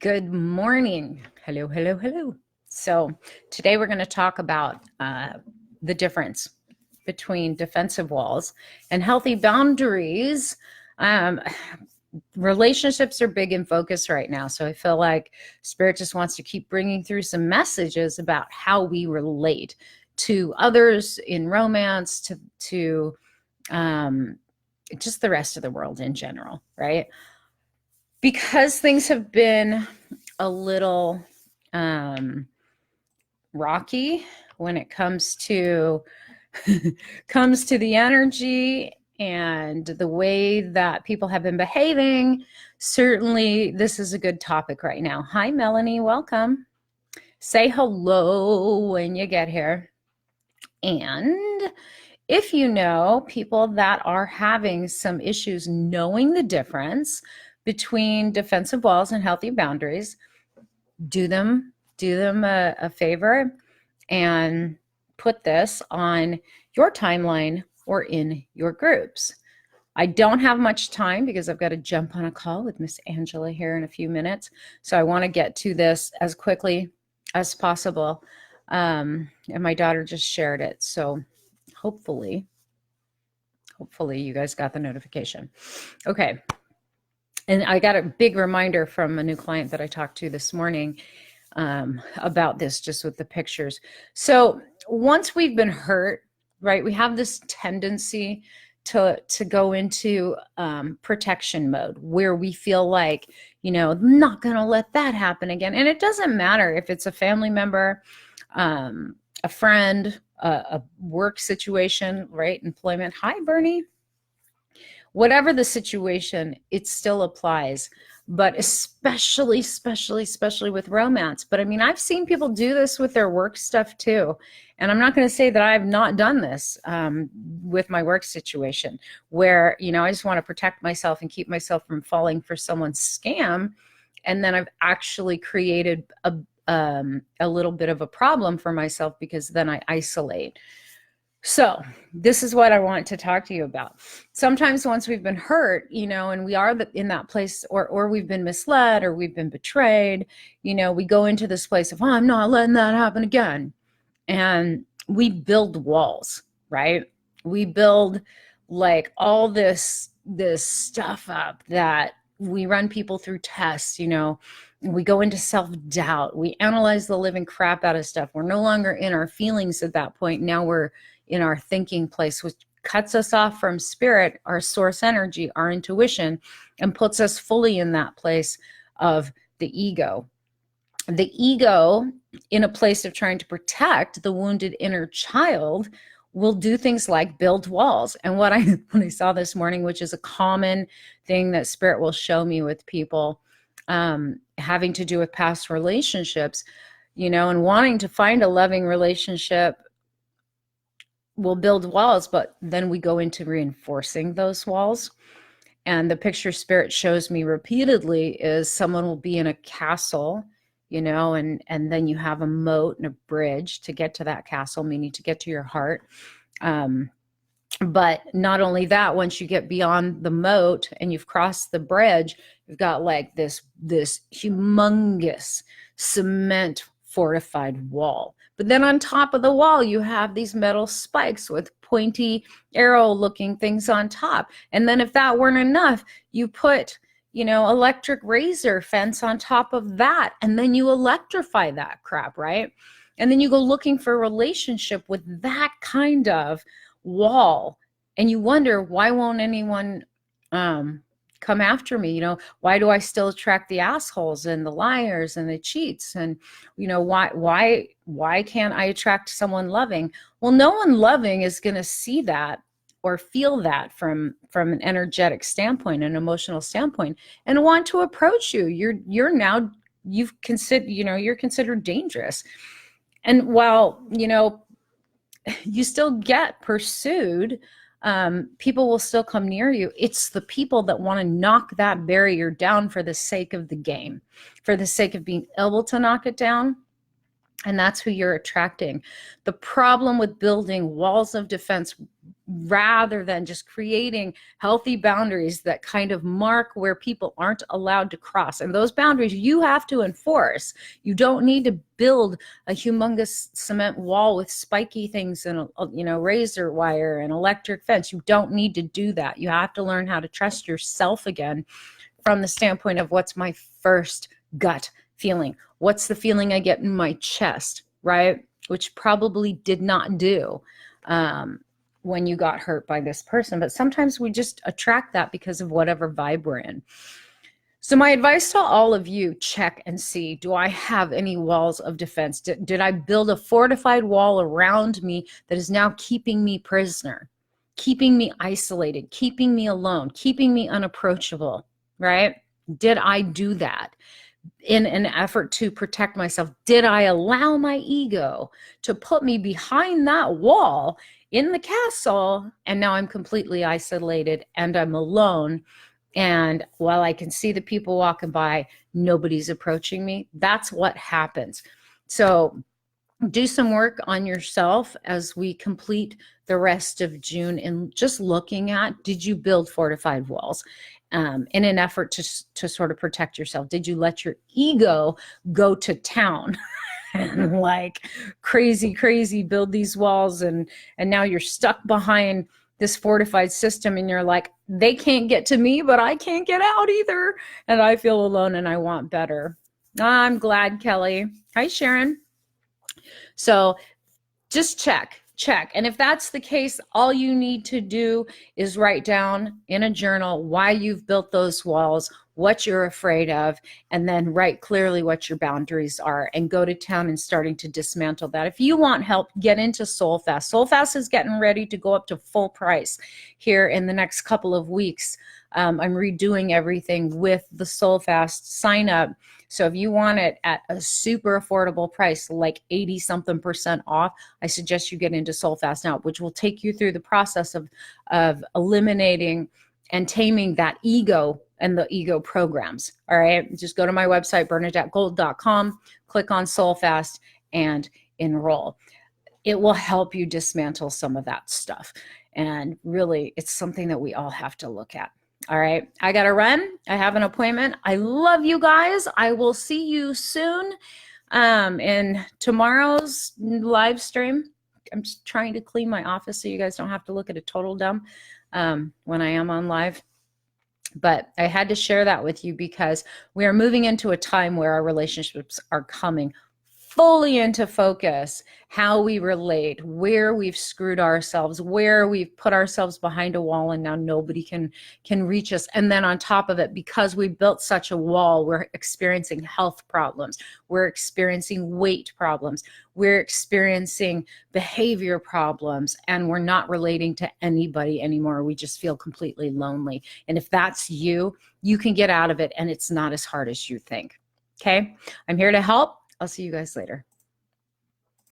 Good morning. Hello, hello, hello. So today we're going to talk about the difference between defensive walls and healthy boundaries. Um, Relationships are big in focus right now. So I feel like Spirit just wants to keep bringing through some messages about how we relate to others in romance, to just the rest of the world in general, right? Because things have been a little rocky when it comes to comes to the energy and the way that people have been behaving. Certainly this is a good topic right now. Hi Melanie, welcome. Say hello when you get here. And if you know people that are having some issues knowing the difference between defensive walls and healthy boundaries, do them a favor and put this on your timeline or in your groups. I don't have much time because I've got to jump on a call with Miss Angela here in a few minutes. So I want to get to this as quickly as possible. And my daughter just shared it. So hopefully you guys got the notification. Okay. And I got a big reminder from a new client that I talked to this morning about this, just with the pictures. So once we've been hurt, right, we have this tendency to go into protection mode where we feel like, I'm not going to let that happen again. And it doesn't matter if it's a family member, a friend, a work situation, right? Employment. Hi, Bernie. Whatever the situation, it still applies, but especially with romance. But I mean, I've seen people do this with their work stuff too. And I'm not going to say that I've not done this with my work situation where, I just want to protect myself and keep myself from falling for someone's scam. And then I've actually created a little bit of a problem for myself because then I isolate. So this is what I want to talk to you about. Sometimes once we've been hurt, and we are in that place, or we've been misled, or we've been betrayed, we go into this place of, I'm not letting that happen again. And we build walls, right? We build like all this stuff up that we run people through tests, we go into self-doubt. We analyze the living crap out of stuff. We're no longer in our feelings at that point. Now we're in our thinking place, which cuts us off from spirit, our source energy, our intuition, and puts us fully in that place of the ego. The ego, in a place of trying to protect the wounded inner child, will do things like build walls. And what I saw this morning, which is a common thing that spirit will show me with people having to do with past relationships, and wanting to find a loving relationship, will build walls, but then we go into reinforcing those walls. And the picture spirit shows me repeatedly is someone will be in a castle, and then you have a moat and a bridge to get to that castle, meaning to get to your heart. But not only that, once you get beyond the moat and you've crossed the bridge, you've got like this humongous cement fortified wall. But then on top of the wall, you have these metal spikes with pointy arrow looking things on top. And then if that weren't enough, you put, electric razor fence on top of that. And then you electrify that crap, right? And then you go looking for a relationship with that kind of wall. And you wonder, why won't anyone come after me? Why do I still attract the assholes and the liars and the cheats? And why can't I attract someone loving? Well, no one loving is going to see that or feel that from an energetic standpoint, an emotional standpoint, and want to approach you. You're considered dangerous. And while you still get pursued, people will still come near you. It's the people that want to knock that barrier down for the sake of the game, for the sake of being able to knock it down. And that's who you're attracting. The problem with building walls of defense rather than just creating healthy boundaries that kind of mark where people aren't allowed to cross. And those boundaries you have to enforce. You don't need to build a humongous cement wall with spiky things and, razor wire and electric fence. You don't need to do that. You have to learn how to trust yourself again from the standpoint of what's my first gut feeling? What's the feeling I get in my chest, right? Which probably did not do when you got hurt by this person. But sometimes we just attract that because of whatever vibe we're in. So my advice to all of you, check and see, do I have any walls of defense? Did I build a fortified wall around me that is now keeping me prisoner, keeping me isolated, keeping me alone, keeping me unapproachable, right? Did I do that in an effort to protect myself? Did I allow my ego to put me behind that wall in the castle, and now I'm completely isolated and I'm alone, and while I can see the people walking by, nobody's approaching me? That's what happens. So do some work on yourself as we complete the rest of June and just looking at, did you build fortified walls in an effort to sort of protect yourself? Did you let your ego go to town and like crazy build these walls, and now you're stuck behind this fortified system and you're like, they can't get to me, but I can't get out either. And I feel alone and I want better. I'm glad, Kelly. Hi, Sharon. So just check. And if that's the case, all you need to do is write down in a journal why you've built those walls, what you're afraid of, and then write clearly what your boundaries are and go to town and starting to dismantle that. If you want help, get into SoulFast. SoulFast is getting ready to go up to full price here in the next couple of weeks. I'm redoing everything with the SoulFast sign up. So if you want it at a super affordable price, like 80-something% off, I suggest you get into SoulFast now, which will take you through the process of eliminating and taming that ego and the ego programs. All right, just go to my website, bernadettegold.com, click on SoulFast and enroll. It will help you dismantle some of that stuff. And really, it's something that we all have to look at. All right, I got to run. I have an appointment. I love you guys. I will see you soon in tomorrow's live stream. I'm just trying to clean my office so you guys don't have to look at a total dump when I am on live. But I had to share that with you because we are moving into a time where our relationships are coming fully into focus, how we relate, where we've screwed ourselves, where we've put ourselves behind a wall and now nobody can reach us. And then on top of it, because we built such a wall, we're experiencing health problems, we're experiencing weight problems, we're experiencing behavior problems, and we're not relating to anybody anymore. We just feel completely lonely. And if that's you, you can get out of it and it's not as hard as you think. Okay, I'm here to help. I'll see you guys later.